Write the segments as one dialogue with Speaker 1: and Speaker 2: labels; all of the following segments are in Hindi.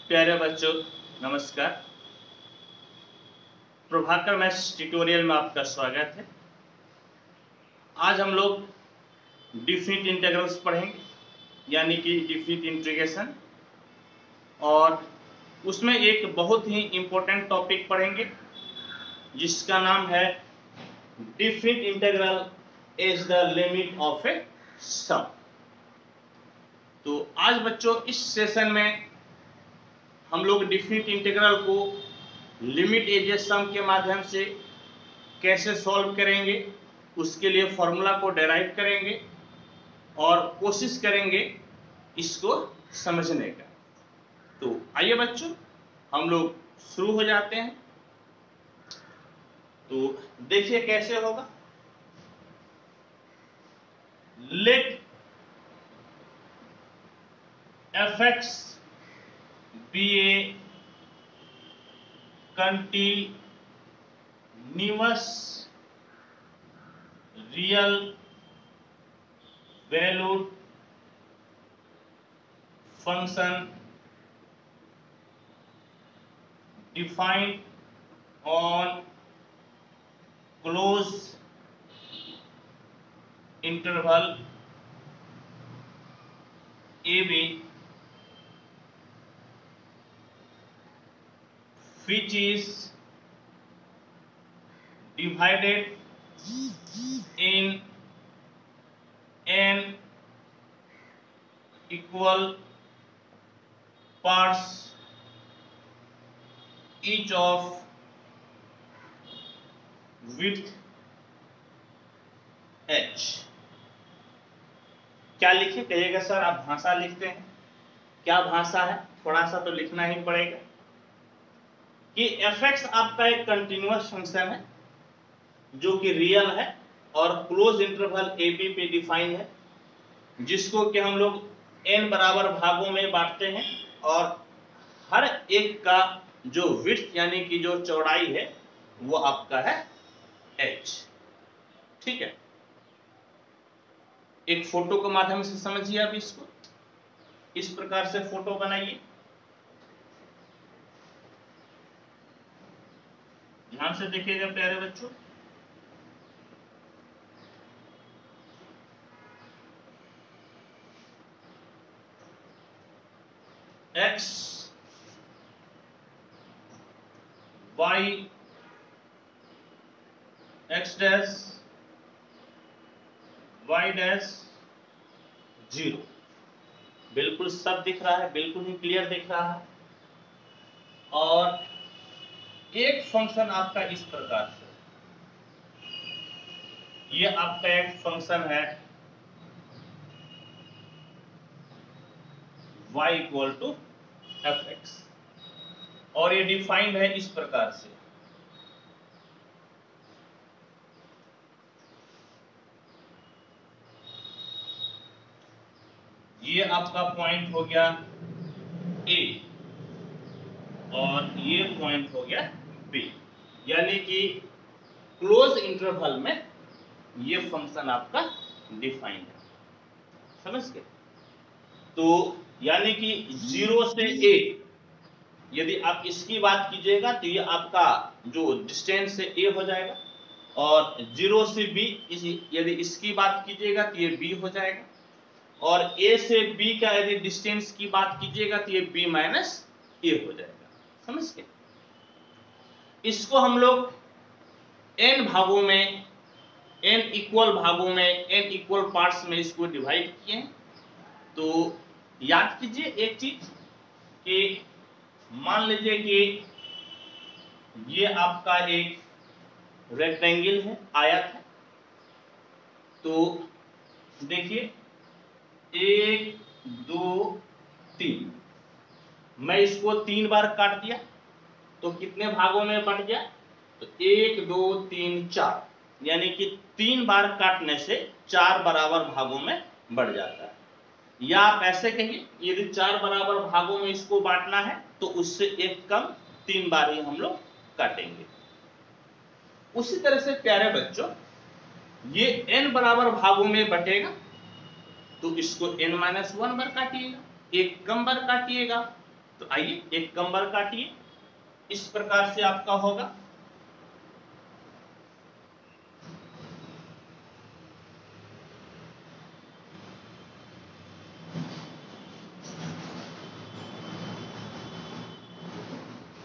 Speaker 1: प्यारे बच्चों नमस्कार। प्रभाकर मैथ्स ट्यूटोरियल में आपका स्वागत है। आज हम लोग डिफिनिट इंटीग्रल्स पढ़ेंगे, यानी कि डिफिनिट इंटीग्रेशन, और उसमें एक बहुत ही इम्पोर्टेंट टॉपिक पढ़ेंगे जिसका नाम है definite integral is the limit of a sum. तो आज बच्चों इस सेशन में हम लोग डिफिनिट इंटीग्रल को लिमिट एज ए सम के माध्यम से कैसे सॉल्व करेंगे, उसके लिए फॉर्मूला को डेराइव करेंगे और कोशिश करेंगे इसको समझने का। तो आइए बच्चों हम लोग शुरू हो जाते हैं। तो देखिए कैसे होगा। Let fx be a continuous real valued function defined on closed interval AB, which is divided in n equal parts, each of width h। क्या लिखे कहिएगा सर? आप भाषा लिखते हैं, क्या भाषा है? थोड़ा सा तो लिखना ही पड़ेगा कि fx आपका एक कंटिन्यूअस फंक्शन है जो कि रियल है और क्लोज इंटरवल AB पे डिफाइन है, जिसको कि हम लोग n बराबर भागों में बांटते हैं और हर एक का जो विड्थ यानी कि जो चौड़ाई है वो आपका है h। ठीक है, एक फोटो के माध्यम से समझिए। आप इसको इस प्रकार से फोटो बनाइए, ध्यान से देखिएगा प्यारे बच्चों। x y x dash y dash 0, बिल्कुल सब दिख रहा है, बिल्कुल ही क्लियर दिख रहा है। और एक फंक्शन आपका इस प्रकार से, ये आपका एक फंक्शन है y इक्वल टू fx और ये डिफाइंड है इस प्रकार से। ये आपका पॉइंट हो गया A और ये पॉइंट हो गया B, यानी कि क्लोज इंटरवल में ये फंक्शन आपका डिफाइंड है, समझ गए? तो यानी कि 0 से A, यदि आप इसकी बात कीजिएगा तो ये आपका जो डिस्टेंस है A हो जाएगा, और 0 से B यदि इसकी बात कीजिएगा तो ये B हो जाएगा, और A से B का यदि डिस्टेंस की बात कीजिएगा तो ये B माइनस A हो जाएगा, समझ गए? इसको हम लोग n भागों में, n इक्वल भागों में, n इक्वल पार्ट्स में इसको डिवाइड किए हैं। तो याद कीजिए एक चीज कि मान लीजिए कि ये आपका एक रेक्टेंगल है, आयत है। तो देखिए 1 2 3, मैं इसको 3 बार काट दिया तो कितने भागों में बंट गया? तो 1 2 3 4, यानी कि 3 बार काटने से 4 बराबर भागों में बढ़ जाता है। या आप ऐसे कहिए, यदि 4 बराबर भागों में इसको बांटना है तो उससे एक कम 3 बार ही हम लोग काटेंगे। उसी तरह से प्यारे बच्चों ये n बराबर भागों में बटेगा तो इसको n-1 बार काटिएगा, एक कम बार काटिएगा, तो आइए एक कंबर काटिए, इस प्रकार से आपका होगा।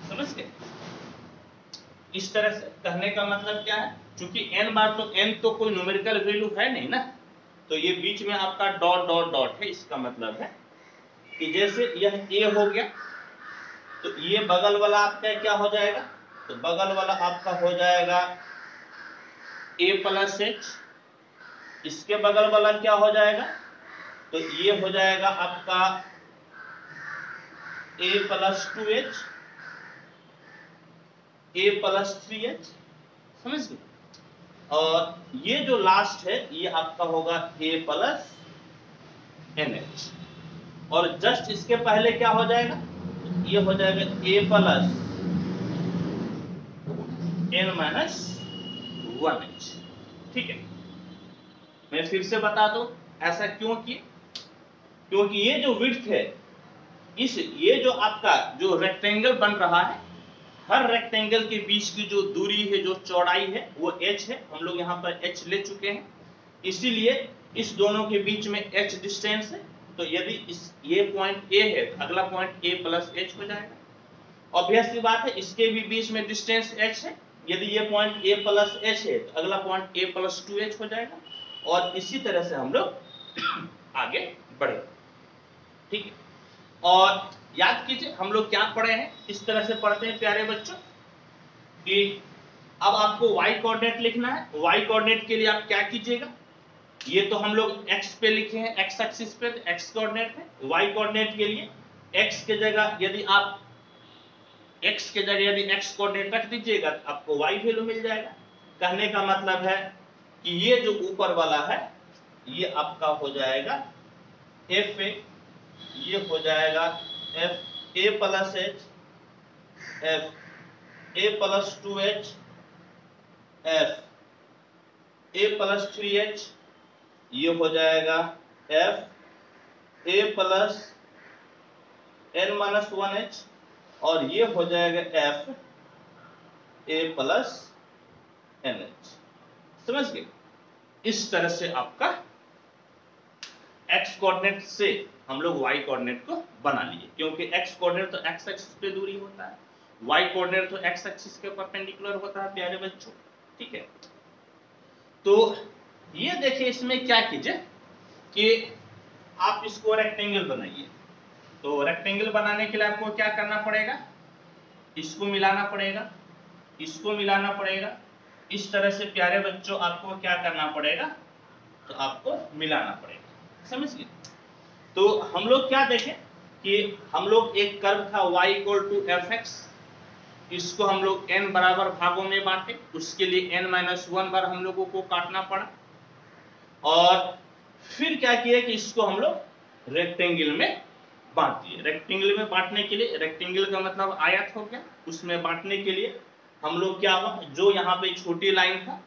Speaker 1: समझ गए? इस तरह से कहने का मतलब क्या है, क्योंकि n बार तो n तो कोई न्यूमेरिकल वैल्यू है नहीं ना, तो ये बीच में आपका डॉट डॉट डॉट है। इसका मतलब है कि जैसे यह a हो गया, तो ये बगल वाला आपका क्या हो जाएगा, तो बगल वाला आपका हो जाएगा a प्लस एच, इसके बगल वाला क्या हो जाएगा, तो ये हो जाएगा आपका a plus 2h, a plus 3h। समझ गए? और ये जो लास्ट है ये आपका होगा a प्लस NH, और जस्ट इसके पहले क्या हो जाएगा, ये हो जाएगा a plus n minus 1h। ठीक है, मैं फिर से बता दूं ऐसा क्यों किए, क्योंकि ये जो विड्थ है, ये जो आपका जो रेक्टेंगल बन रहा है, हर रेक्टेंगल के बीच की जो दूरी है, जो चौड़ाई है, वो h है। हम लोग यहाँ पर h ले चुके हैं, इसीलिए इस दोनों के बीच में h डिस्टेंस है। तो यदि ये पॉइंट a है, तो अगला पॉइंट a प्लस h हो जाएगा। ऑब्वियस सी बात है, इसके भी बीच में डिस्टेंस h है। यदि ये पॉइंट a प्लस h है, तो अगला पॉइंट a प्लस 2h हो जाएगा। और इसी तरह से हम लोग आगे बढ़े। ठीक है, और याद कीजिए हम लोग क्या पढ़े हैं, इस तरह से पढ़ते हैं प्यारे बच्चों कि अब आपको y कोऑर्डिनेट लिखना है। y कोऑर्डिनेट के लिए आप क्या कीजिएगा, ये तो हम लोग x पे लिखे हैं, x एक्सिस पे x कोऑर्डिनेट है। y कोऑर्डिनेट के लिए x के जगह यदि आप x कोऑर्डिनेट रख दीजिएगा, तो आपको y वैल्यू मिल जाएगा। कहने का मतलब है कि ये जो ऊपर वाला है ये आपका हो जाएगा f a, ये हो जाएगा f a plus h, f a plus 2h, f a plus 3h, ये हो जाएगा f a plus n minus 1h, और ये हो जाएगा f a प्लस NH। समझ गए? इस तरह से आपका x कोऑर्डिनेट से हम लोग y कोऑर्डिनेट को बना लिए, क्योंकि x कोऑर्डिनेट तो x एक्सिस पे दूरी होता है, y कोऑर्डिनेट तो x एक्सिस के परपेंडिकुलर होता है प्यारे बच्चों। ठीक है, तो ये देखिए इसमें क्या कीजिए कि आप इसको रेक्टेंगल बनाइए। तो रेक्टेंगल बनाने के लिए आपको क्या करना पड़ेगा, इसको मिलाना पड़ेगा, इसको मिलाना पड़ेगा। इस तरह से प्यारे बच्चों आपको क्या करना पड़ेगा, तो आपको मिलाना पड़ेगा। समझ गए? तो हम लोग क्या देखें कि हम लोग एक कर्व था y इक्वल टू fx, इसको हम लोग n बराबर भागों में बांटे, उसके लिए n माइनस 1 बार हम लोगों को काटना पड़ा, और फिर क्या किया कि इसको हम लोग रेक्टेंगल में बांट दिए। रेक्टेंगल में बांटने के लिए, रेक्टेंगल का मतलब आयत हो गया, उसमें बांटने के लिए हम लोग क्या हुआ, जो यहाँ पे छोटी लाइन था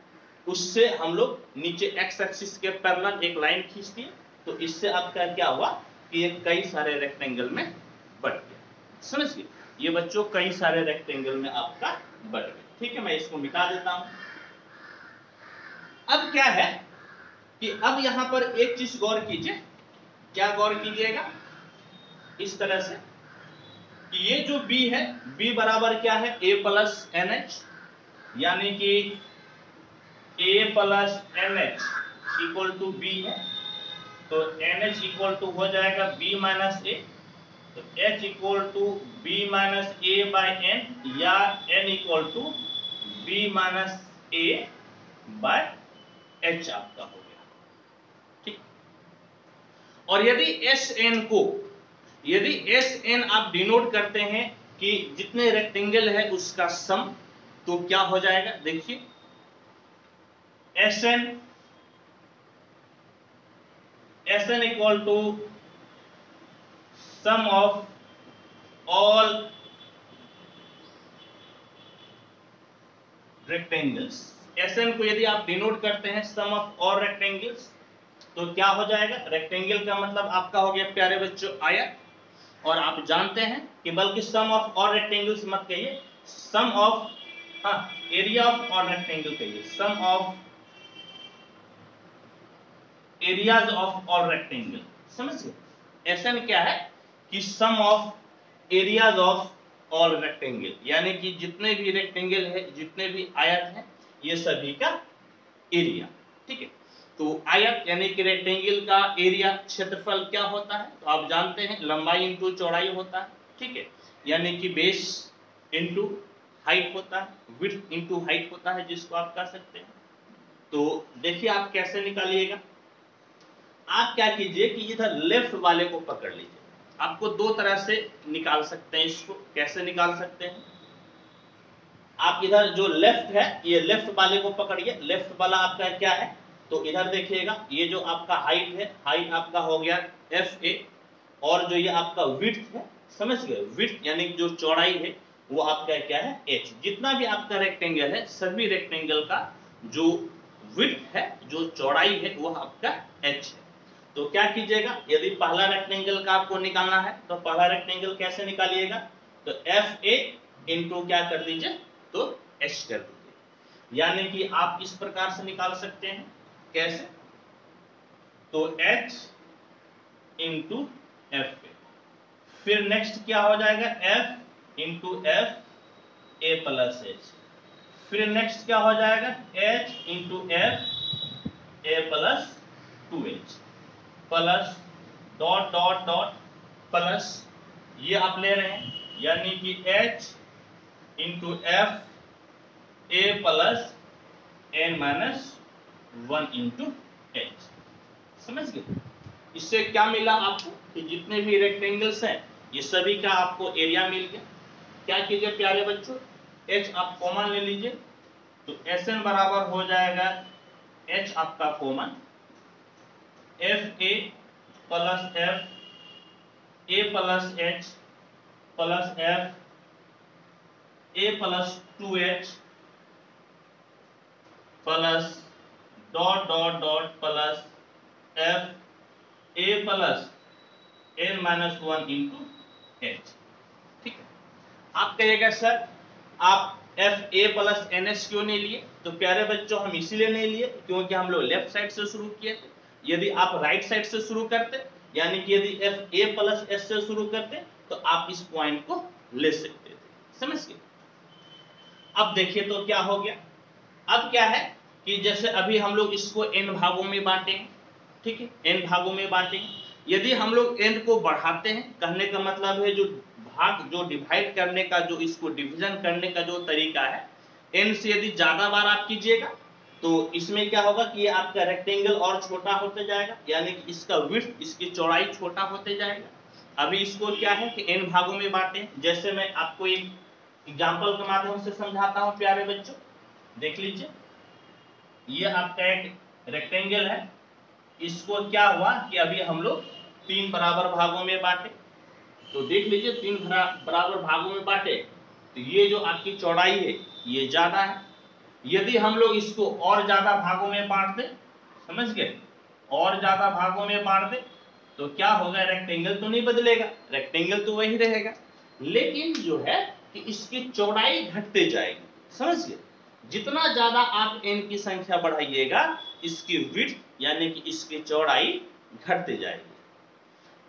Speaker 1: उससे हम लोग नीचे x एक्सिस के पैरेलल एक लाइन खींच दिए। तो इससे आपका क्या हुआ कि ये कई सारे रेक्टेंगल में बट गया। समझ गए? ये बच्चों कई सारे रेक्टेंगल में आपका बट गया। ठीक है, मैं इसको मिटा देता हूं। अब क्या है कि अब यहां पर एक चीज गौर कीजिए। क्या गौर कीजिएगा, इस तरह से कि ये जो b है, b बराबर क्या है, a प्लस NH, यानी कि a plus NH equal to b है। तो NH इक्वल टू हो जाएगा b माइनस a, तो H equal to b minus a by n, या n equal to b minus a by h आपका हो गया। ठीक, और यदि Sn आप डिनोट करते हैं कि जितने रेक्टेंगल है उसका सम, तो क्या हो जाएगा, देखिए Sn equal to sum of all rectangles. Sn को यदि आप डिनोट करते हैं सम ऑफ ऑल रेक्टेंगल्स, तो क्या हो जाएगा, रेक्टेंगल का मतलब आपका हो गया प्यारे बच्चों आयत, और आप जानते हैं कि बल्कि सम ऑफ ऑल रेक्टेंगल्स मत कहिए, sum of area of all rectangle कहिए, sum of areas of all rectangle. समझ गए? एसएन क्या है कि sum of areas of all rectangle, यानी कि जितने भी रेक्टेंगल है, जितने भी आयत हैं, ये सभी का एरिया। ठीक है, तो आयत यानी कि रेक्टेंगल का एरिया, क्षेत्रफल क्या होता है? तो आप जानते हैं लंबाई इंटू चौड़ाई होता है। ठीक है, यानी कि बेस इंटू हाइट होता है, विड्थ इंटू हाइट होता है, जिसको आप कर सकते हैं। तो देखिए आप कैसे निकालिएगा। आप क्या कीजिए कि इधर लेफ्ट वाले को पकड़ लीजिए। आपको दो तरह से निकाल सकते हैं इसको। कैसे निकाल सकते हैं? आप इधर जो लेफ्ट है, ये लेफ्ट वाले को पकड़िए। लेफ्ट वाला आपका क्या है? तो इधर देखिएगा, ये जो आपका हाइट है, हाइट आपका हो गया एफ ए, और जो ये आपका विड्थ है, समझ गए, विड्थ यानी जो चौड़ाई है वो आपका क्या है? एच। जितना भी आपका रेक्टेंगल है, सभी रेक्टेंगल का जो विड्थ है, जो चौड़ाई है, वो आपका एच है। तो क्या कीजिएगा, यदि पहला रेक्टेंगल का आपको निकालना है तो पहला रेक्टेंगल कैसे निकालिएगा? तो एफ ए इंटू क्या कर दीजिए? तो एच कर दीजिए। यानी कि आप इस प्रकार से निकाल सकते हैं। कैसे? तो एच इंटू एफ ए, फिर नेक्स्ट क्या हो जाएगा? F into f a plus h, फिर नेक्स्ट क्या हो जाएगा? H into f a plus 2h plus dot dot dot plus, ये आप ले रहे हैं, यानी कि h into f a plus n minus 1 into h. समझ गए? इससे क्या मिला आपको कि जितने भी रेक्टेंगल्स हैं, ये सभी का आपको एरिया मिल गया। क्या कीजिए प्यारे बच्चों, h आप कॉमन ले लीजिए, तो Sn बराबर हो जाएगा h आपका कॉमन, f a plus f a plus h plus f a plus 2h plus dot dot dot plus f a plus n minus 1 into h. ठीक है, आप कहिएगा सर आप f a plus n h क्यों नहीं लिए? तो प्यारे बच्चों हम इसीलिए नहीं लिए क्योंकि हम लोग लेफ्ट साइड से शुरू किए थे। यदि आप राइट साइड से शुरू करते, यानी कि यदि एफ ए प्लस एस से शुरू करते, तो आप इस पॉइंट को ले सकते थे। समझ गए? अब देखिए तो क्या हो गया। अब क्या है कि जैसे अभी हम लोग इसको n भागों में बांटेंगे। ठीक है, n भागों में बांटेंगे। यदि हम लोग n को बढ़ाते हैं, कहने का मतलब है जो भाग, जो डिवाइड करने का, जो इसको डिवीजन करने का जो तरीका है, n से यदि ज्यादा बार आप कीजिएगा तो इसमें क्या होगा कि ये आपका रेक्टेंगल और छोटा होते जाएगा, यानी कि इसका विड्थ, इसकी चौड़ाई छोटा होते जाएगा। अभी इसको क्या है कि n भागों में बांटे। जैसे मैं आपको एक एग्जाम्पल के माध्यम से समझाता हूं प्यारे बच्चों, देख लीजिए। ये आपका एक रेक्टेंगल है, इसको क्या हुआ कि अभी हम लोग 3 बराबर भागों में बांटे। तो देख लीजिए 3 बराबर भागों में बांटे, तो ये जो आपकी चौड़ाई है ये ज्यादा है। यदि हम लोग इसको और ज्यादा भागों में बांट दें, समझ गए, और ज्यादा भागों में बांट दें, तो क्या होगा? रेक्टेंगल तो नहीं बदलेगा, रेक्टेंगल तो वही रहेगा, लेकिन जो है कि इसकी चौड़ाई घटते जाएगी। समझ गए? जितना ज्यादा आप n की संख्या बढ़ाइएगा, इसकी विड्थ यानी कि इसकी चौड़ाई घटते जाएगी।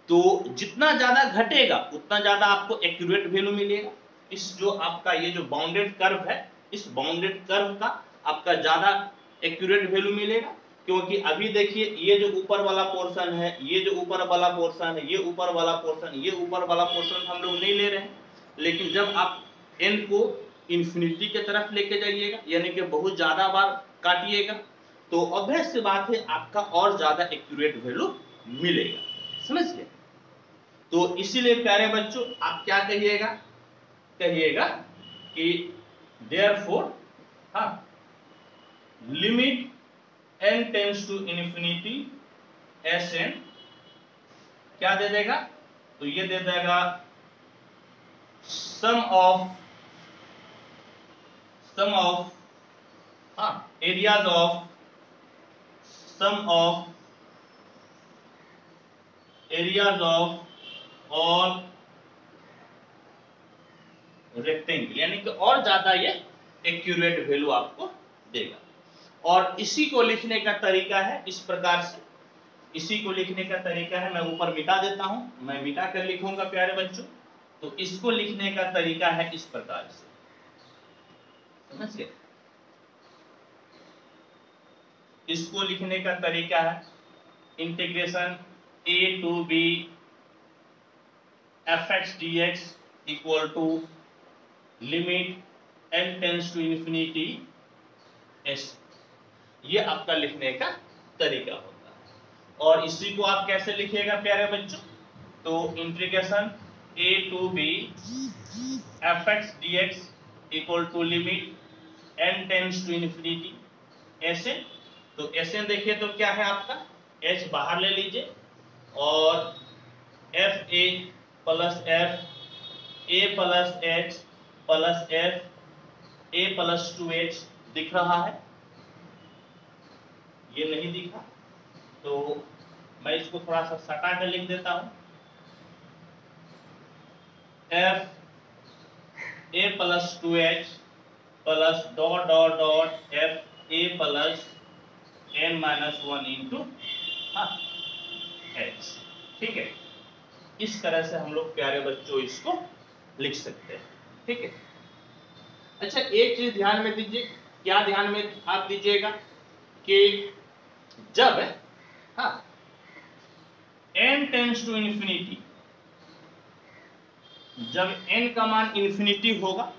Speaker 1: तो जितना ज्यादा घटेगा उतना ज्यादा आपको एक्यूरेट वैल्यू मिलेगा। इस जो आपका ये जो बाउंडेड कर्व है, इस बाउंडेड कर्व का आपका ज्यादा एक्यूरेट वैल्यू मिलेगा। क्योंकि अभी देखिए ये जो ऊपर वाला पोर्शन है, ये जो ऊपर वाला पोर्शन है, ये ऊपर वाला पोर्शन, ये ऊपर वाला पोर्शन हम लोग नहीं ले रहे हैं। लेकिन जब आप n को इंफिनिटी की तरफ लेके जाइएगा, यानी कि बहुत ज्यादा बार काटिएगा, तो ऑब्वियस सी बात है आपका और ज्यादा एक्यूरेट वैल्यू मिलेगा। समझ गए? तो इसीलिए प्यारे बच्चों आप क्या कहिएगा? कहिएगा कि therefore limit n tends to infinity Sn क्या दे देगा? तो ये दे देगा sum of areas of all rectangle, यानी कि और ज्यादा ये एक्यूरेट वैल्यू आपको देगा। और इसी को लिखने का तरीका है इस प्रकार से, इसी को लिखने का तरीका है, मैं ऊपर मिटा देता हूं, मैं मिटा कर लिखूंगा प्यारे बच्चों। तो इसको लिखने का तरीका है इस प्रकार से, समझ गए? इसको लिखने का तरीका है integration a to b fx dx equal to limit n tends to infinity s। ये आपका लिखने का तरीका होता है। और इसी को आप कैसे लिखिएगा प्यारे बच्चों? तो integration a to b fx dx equal to limit n tends to infinity ऐसे। तो ऐसे देखिए तो क्या है आपका, h बाहर ले लीजिए और F a plus f a plus h plus f a plus 2h दिख रहा है? ये नहीं दिखा तो मैं इसको थोड़ा सा सटा कर लिख देता हूं, F a plus 2h plus dot dot dot f a plus n minus 1 into h। ठीक है, इस तरह से हम लोग प्यारे बच्चों इसको लिख सकते हैं। ठीक है, अच्छा एक चीज ध्यान में दीजिए, क्या ध्यान में आप दीजिएगा कि जब n टेंस टू इंफिनिटी, जब n का मान इंफिनिटी होगा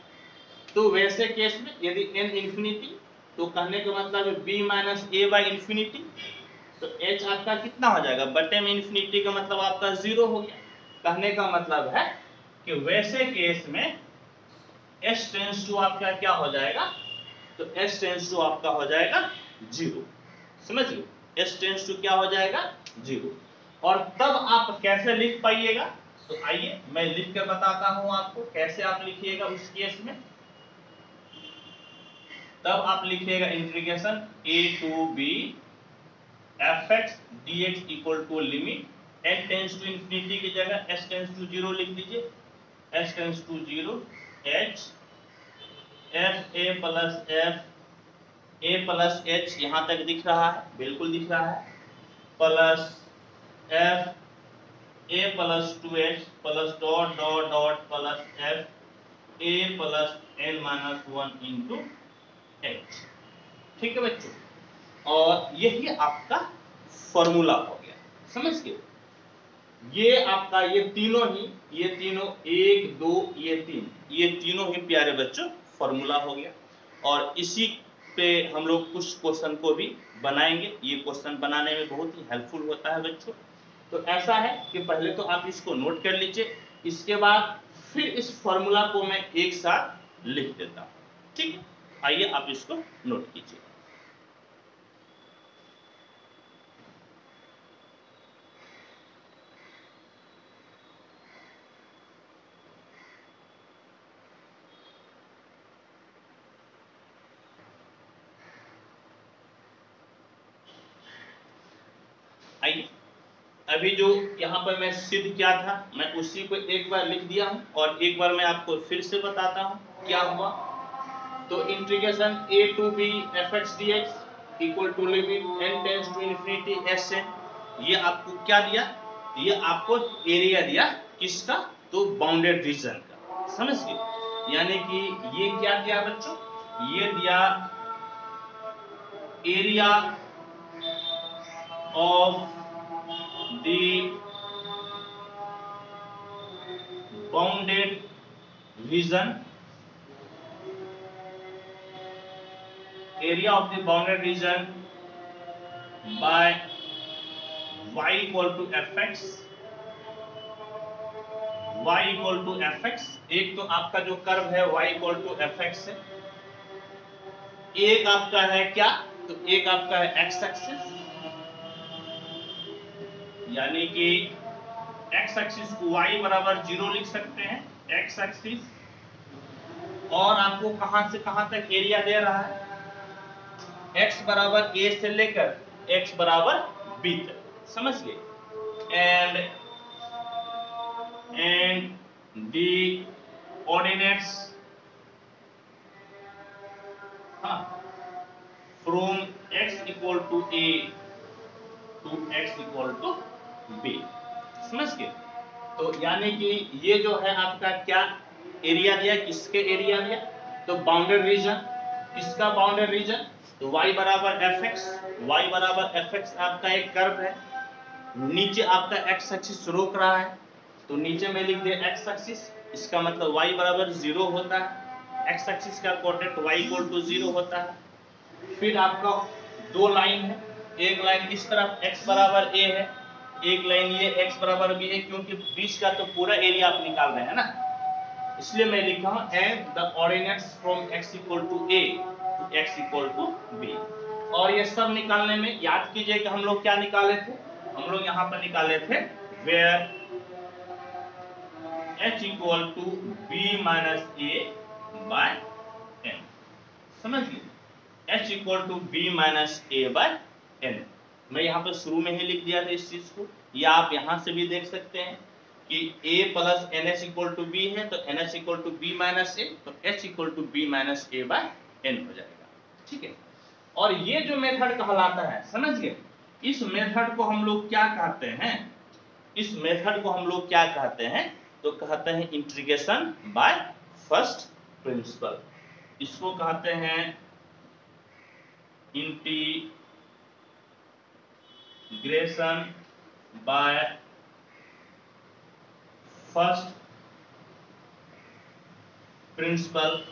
Speaker 1: तो वैसे केस में यदि n इंफिनिटी, तो कहने का मतलब है b minus A by infinity, तो h आपका कितना हो जाएगा? बटे में इंफिनिटी का मतलब आपका 0 हो गया। कहने का मतलब है कि वैसे केस में s टेंस टू आपका क्या हो जाएगा? तो s टेंस टू आपका हो जाएगा 0। समझ लो, s टेंस टू क्या हो जाएगा? 0। और तब आप कैसे लिख पाइएगा? तो आइए मैं लिख कर बताता हूं आपको कैसे आप लिखिएगा उस केस में। तब आप लिखिएगा integration a to b fx dx equal to limit n tends to infinity की जगह s टेंस टू 0 लिख दीजिए, s tends to 0 h f a plus h यहां तक दिख रहा है, बिल्कुल दिख रहा है, plus f a plus 2h plus dot dot dot plus f a plus n minus 1 into h। ठीक है बच्चों, और यही आपका फॉर्मूला हो गया, समझ गए? ये आपका ये तीनों 1 2 ये तीनों ही प्यारे बच्चों फॉर्मूला हो गया। और इसी पे हम लोग कुछ क्वेश्चन को भी बनाएंगे, ये क्वेश्चन बनाने में बहुत ही हेल्पफुल होता है बच्चों। तो ऐसा है कि पहले तो आप इसको नोट कर लीजिए, इसके बाद फिर इस फॉर्मूला को मैं एक साथ लिख देता हूं। ठीक है, आइए आप इसको नोट कीजिए। आइए, अभी जो यहाँ पर मैं सिद्ध किया था मैं उसी को एक बार लिख दिया हूं और एक बार मैं आपको फिर से बताता हूं क्या हुआ। तो integration a to b fx dx equal to limit n tends to infinity s n, ये आपको क्या दिया? ये आपको एरिया दिया, किसका? तो बाउंडेड रीजन का, समझ गए? यानी कि ये क्या दिया बच्चों? ये दिया area of the bounded reason, area of the bounded region by y equal to fx, y equal to fx। एक तो आपका जो कर्व है y equal to fx है, एक आपका है क्या? तो एक आपका है x एक्सिस, यानी कि x एक्सिस को y बराबर 0 लिख सकते हैं, x एक्सिस। और आपको कहां से कहां तक एरिया दे रहा है? x बराबर a से लेकर x बराबर b तक, समझ गए? And the coordinates from x equal to a to x equal to b। समझ गए? तो यानी कि ये जो है आपका क्या एरिया दिया, किसके एरिया दिया? तो बाउंडेड रीजन, किसका बाउंडेड रीजन? तो y बराबर fx, y बराबर fx आपका एक कर्व है, नीचे आपका x एक्सिस रोक रहा है, तो नीचे में लिख दे x एक्सिस, इसका मतलब y बराबर 0 होता है, x एक्सिस का कोऑर्डिनेट y इक्वल टू 0 होता है। फिर आपका दो लाइन है, एक लाइन इस तरफ x बराबर a है, एक लाइन ये x बराबर b है, क्योंकि बीच का तो पूरा एरिया आप निकाल रहे हैं ना, इसलिए मैं लिखा हूं and the coordinates from x equal to a to x equal to b। और ये सब निकालने में याद कीजिए कि हम लोग क्या निकाले थे, हम लोग यहाँ पर निकाले थे where h equal to b minus a by n। समझ गए? h equal to b minus a by n। मैं यहाँ पर शुरू में ही लिख दिया था इस चीज को, या आप यहाँ से भी देख सकते हैं कि a plus ns equal to b है, तो ns equal to b minus a, तो h equal to b minus a by n हो जाएगा। ठीक है? और ये जो मेथड कहलाता है, समझ गए, इस मेथड को हम लोग क्या कहते हैं? इस मेथड को हम लोग क्या कहते हैं? तो कहते हैं इंटीग्रेशन बाय फर्स्ट प्रिंसिपल। इसको कहते हैं इंटीग्रेशन बाय फर्स्ट प्रिंसिपल,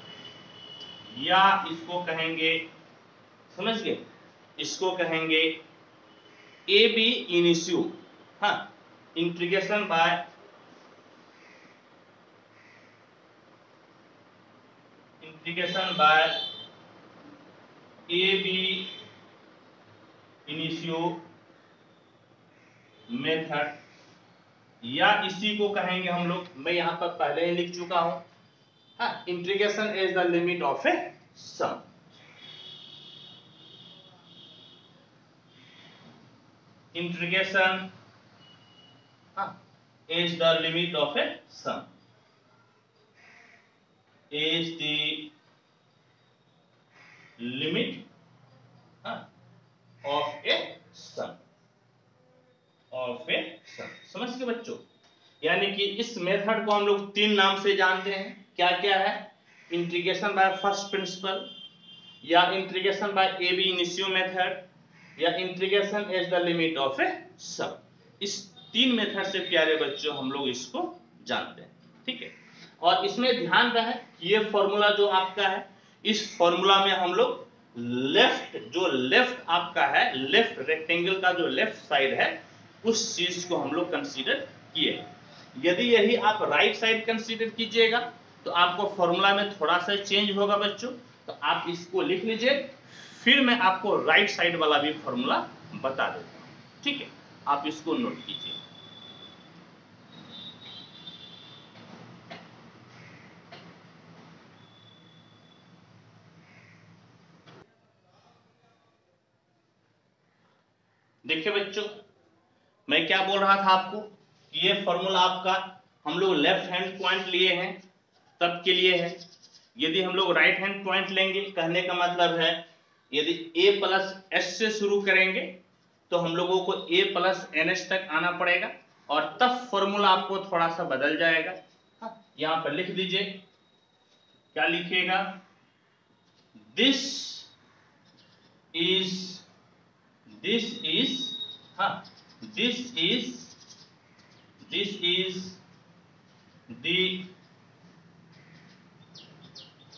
Speaker 1: या इसको कहेंगे, समझ गए, इसको कहेंगे ए बी इनिशियो। हाँ, integration by ab initio method, या इसी को कहेंगे हम लोग, मैं यहां पर पहले ही लिख चुका हूं, integration is the limit of a sum. Integration is the limit of a sum, is the limit of a sum, समझ गए बच्चों? यानी कि इस मेथड को हम लोग तीन नाम से जानते हैं, क्या क्या है? इंटीग्रेशन बाय फर्स्ट प्रिंसिपल, या integration by ab initio method, या integration is the limit of a sum. इस तीन मेथड से प्यारे बच्चों हम लोग इसको जानते हैं। ठीक है? और इसमें ध्यान रहे ये फॉर्मूला जो आपका है, इस फॉर्मूला में हम लोग लेफ्ट आपका है, लेफ्ट रेक्टेंगल का जो लेफ्ट साइड है, उस चीज को हम लोग कंसीडर किए। यदि यही आप राइट साइड कंसीडर कीजिएगा तो आपको फॉर्मूला में थोड़ा सा चेंज होगा बच्चों, तो आप इसको लिख लीजिए, फिर मैं आपको राइट साइड वाला भी फॉर्मूला बता देता हूं। ठीक है? आप इसको नोट कीजिए। देखिए बच्चों, मैं क्या बोल रहा था आपको कि ये फॉर्मूला आपका हम लोग लेफ्ट हैंड पॉइंट लिए हैं तब के लिए है। यदि हम लोग राइट हैंड पॉइंट लेंगे, कहने का मतलब है यदि a प्लस एस से शुरू करेंगे तो हम लोगों को a प्लस एन एस तक आना पड़ेगा, और तब फॉर्मूला आपको थोड़ा सा बदल जाएगा। यहां पर लिख दीजिए, क्या लिखिएगा? This is the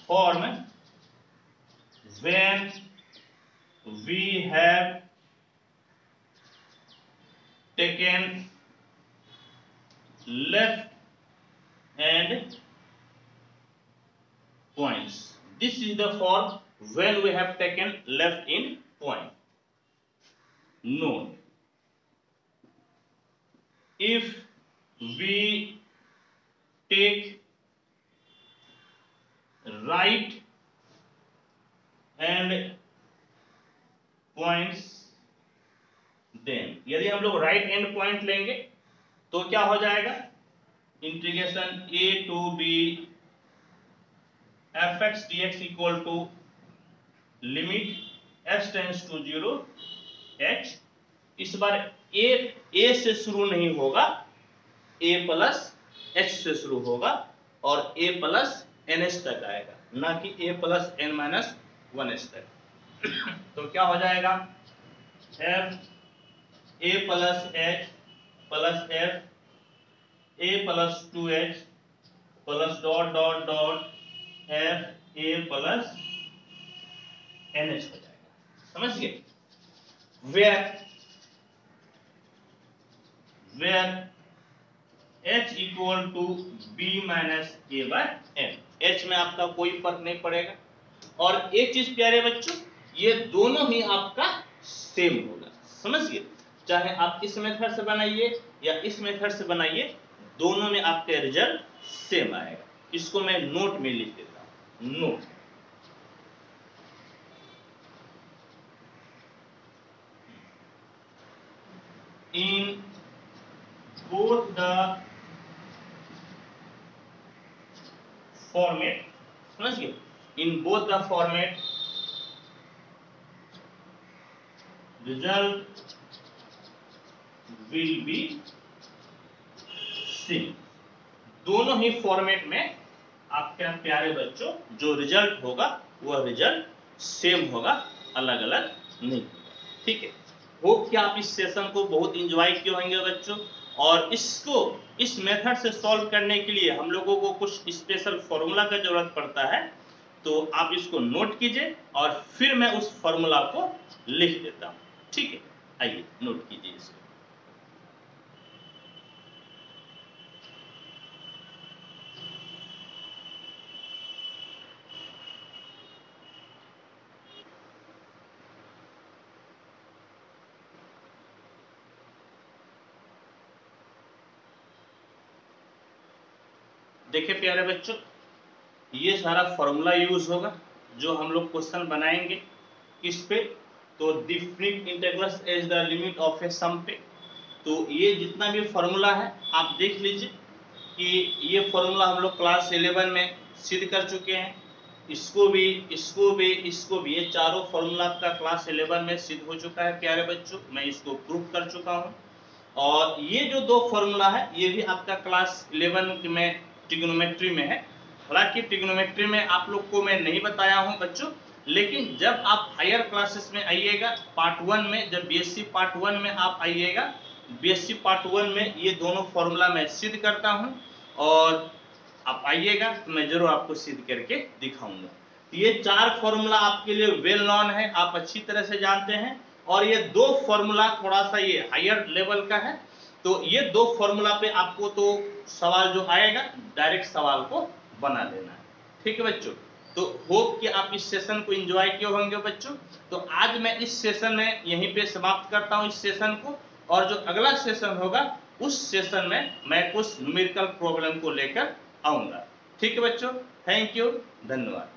Speaker 1: form when we have taken left hand points. This is the form when we have taken left in point. Note, if we take right hand points, then यदि हम लोग राइट एंड पॉइंट लेंगे तो क्या हो जाएगा? Integration a to b f x d x equal to limit x tends to 0 h. इस बार ए से शुरू नहीं होगा, ए प्लस एच से शुरू होगा और ए प्लस एन एच तक आएगा, ना कि a plus n minus 1 h तक। तो क्या हो जाएगा, f a plus h plus f a plus 2h plus dot dot dot f a plus n h हो जाएगा। समझ गए? Where h equal to b minus a by n। h में आपका कोई फर्क नहीं पड़ेगा। और एक चीज प्यारे बच्चों, ये दोनों ही आपका सेम होगा। समझ गए? चाहे आप इस मेथड से बनाइए या इस मेथड से बनाइए, दोनों में आपका रिजल्ट सेम आएगा। इसको मैं नोट में लिख देता हूं, note. In both the format, समझ गए? In both the format, result will be same। दोनों ही फॉर्मेट में आपके प्यारे बच्चों जो रिजल्ट होगा वह रिजल्ट सेम होगा, अलग अलग नहीं होगा। ठीक है? होप कि आप इस सेशन को बहुत इंजॉय किए होंगे बच्चों। और इसको इस मेथड से सॉल्व करने के लिए हम लोगों को कुछ स्पेशल फॉर्मूला का जरूरत पड़ता है, तो आप इसको नोट कीजिए और फिर मैं उस फॉर्मूला को लिख देता हूं। ठीक है? आइए नोट कीजिए इसको। देखिए प्यारे बच्चों, ये सारा फॉर्मूला यूज होगा जो हम लोग क्वेश्चन बनाएंगे किस पे, तो different integrals as the limit of a sum पे। तो ये जितना भी फॉर्मूला है आप देख लीजिए कि ये फॉर्मूला हम लोग क्लास 11 में सिद्ध कर चुके हैं। इसको भी, इसको भी, इसको भी, ये चारों फॉर्मूला आपका क्लास 11 में सिद्ध हो चुका है प्यारे बच्चों, मैं इसको प्रूफ कर चुका हूँ। और ये जो दो फॉर्मूला है ये भी आपका क्लास 11 में ट्रिग्नोमेट्री में है। हालांकि ट्रिग्नोमेट्री में आप लोग को मैं नहीं बताया हूं बच्चों, लेकिन जब आप हायर क्लासेस में आइएगा पार्ट 1 में, जब बीएससी पार्ट 1 में आप आइएगा, बीएससी पार्ट 1 में ये दोनों फॉर्मूला मैं सिद्ध करता हूं और आप आइएगा तो मैं जरूर आपको सिद्ध करके दिखाऊंगा। ये चार फॉर्मूला आपके लिए वेल नॉन है, आप अच्छी तरह से जानते हैं। और ये दो फॉर्मूला थोड़ा सा ये हायर लेवल का है, तो ये दो फॉर्मूला पे आपको तो सवाल जो आएगा डायरेक्ट सवाल को बना लेना है। ठीक है बच्चों? तो होप कि आप इस सेशन को एंजॉय किए होंगे बच्चों। तो आज मैं इस सेशन में यहीं पे समाप्त करता हूं इस सेशन को, और जो अगला सेशन होगा उस सेशन में मैं कुछ न्यूमेरिकल प्रॉब्लम को लेकर आऊंगा। ठीक है बच्चों? थैंक यू, धन्यवाद।